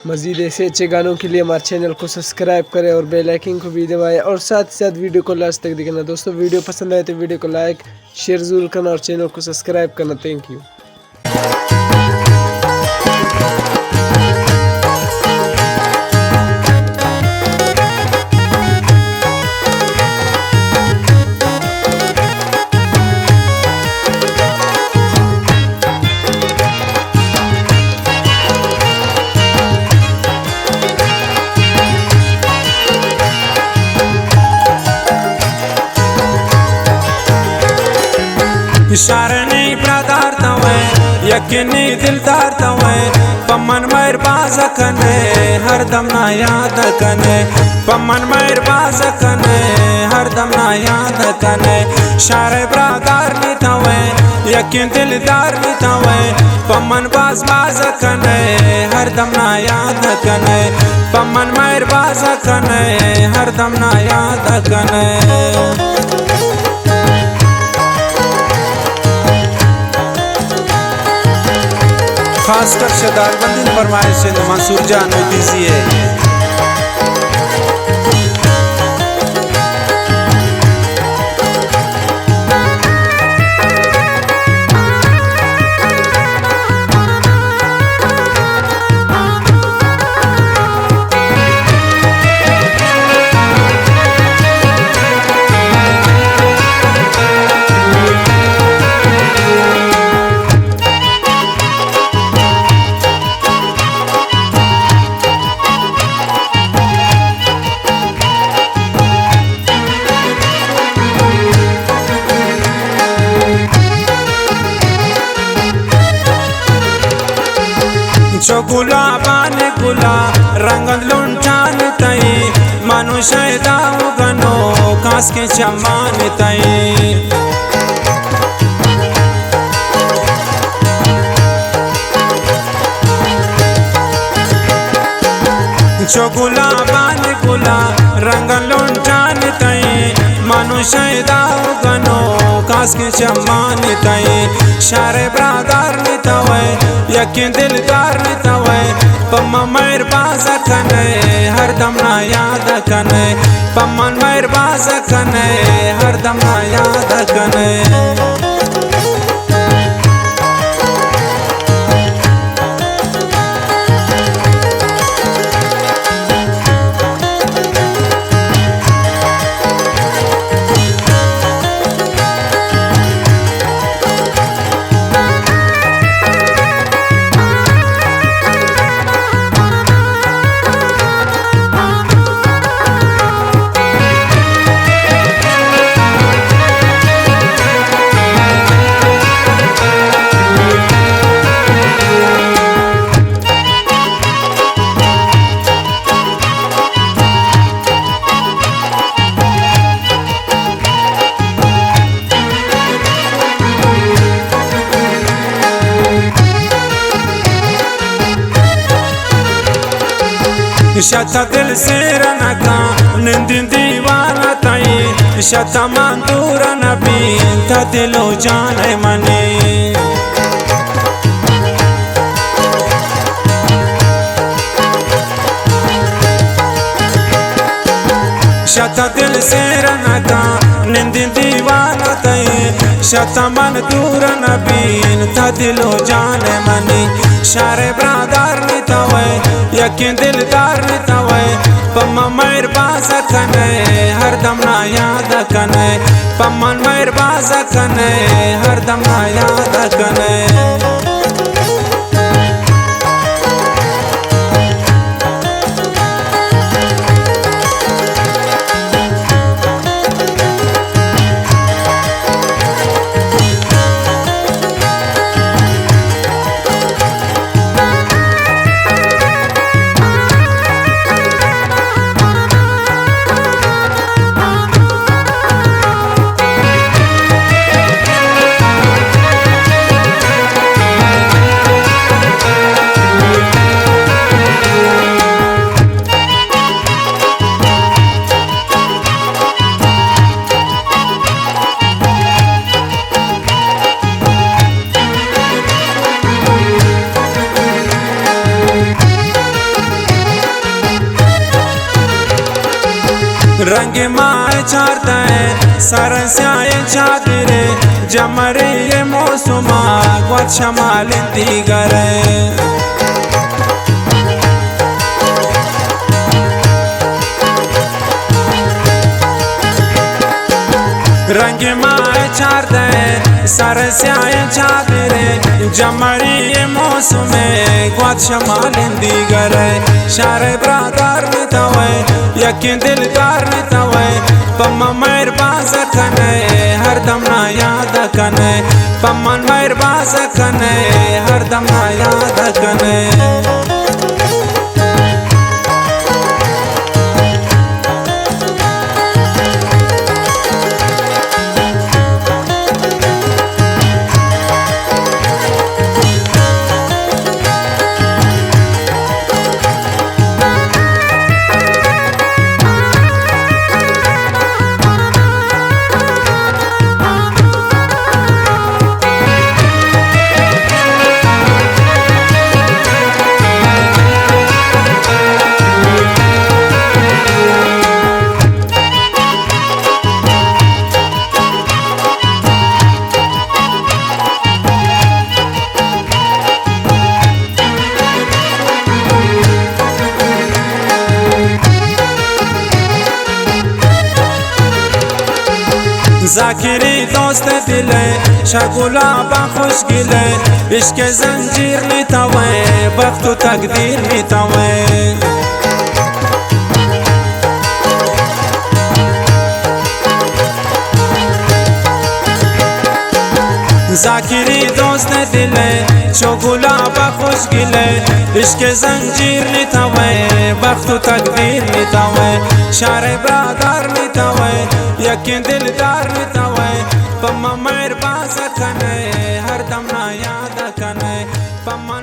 मज़ीद ऐसे अच्छे गानों के लिए हमारे चैनल को सब्सक्राइब करें और बेल आइकन को भी दबाएं और साथ ही साथ वीडियो को लास्ट तक देखना। दोस्तों वीडियो पसंद आए तो वीडियो को लाइक शेयर ज़रूर करना और चैनल को सब्सक्राइब करना। Thank you. इशारनी प्रादार तवे यकीनी दिलदार तवे पमन मेर बाज कने हर दम ना याद कने पमन मेर बाज कने हर दम ना याद कने शारे प्रादार नी तवे यकीन दिलदार नी तवे पमन बाज कने हर दम ना याद कने पमन मेर बाज कने हर दम ना याद कने। खासकर शदार बंदी फरमाइश से मंसूर जान दीजिए। जो गुलाबान गुला रंगन लुंठान तई मनुष्य दाऊ गनो कास के चमान तई जो गुलाबान गुला रंगन लुंठान तई मनुष्य दाऊ गनो कास के चमान तई शारे ब्रादार नी तवे यकीन दिलदार नी तवे पम्मा मेर बाज कने हर दम ना याद कने पम्मन मेर बाज कने हर दम ना याद कने। शता दिल से रनका निंदिन दीवाना तई शता मंदूर नबी ता दिलो जाने मने शता दिल से रनका निंदिन दीवाना तई शता मंदूर नबी ता दिलो जाने मने शारे ब्रादार नी तवे यकीन दिलदार नी तवे पम्मा मेर बाज कने हर दम ना याद कने पम्मन मेर बाज कने हर दम ना याद कने। रंग माए चारता है सारा स्याए चादरे जमरे ये मौसमा ग्वात शमाल दीगरे रंग माए चारता है सारा स्याए चादरे जमरे ये मौसम ग्वात शमाल दीगरे शारे ब्रादार में तवे यकीन दिलदार में तवे पम्मा मेहरबान कने हर दम ना याद कने पम्मा मेहरबान कने हर दम ना याद कने जाकिरी दोस्त दिले शगुला खुश गिले इश्क जंजीर में तवे वक्त तकदीर में तवे जाकिरी दोस्त दिले शगुला खुश गिले इश्क जंजीर में तवे वक्त तकदीर में तवे शारे ब्रादार में तवे यकीन दिलदार में तवे पम्मा मेहरबान कने हर दम ना याद कने पम्मा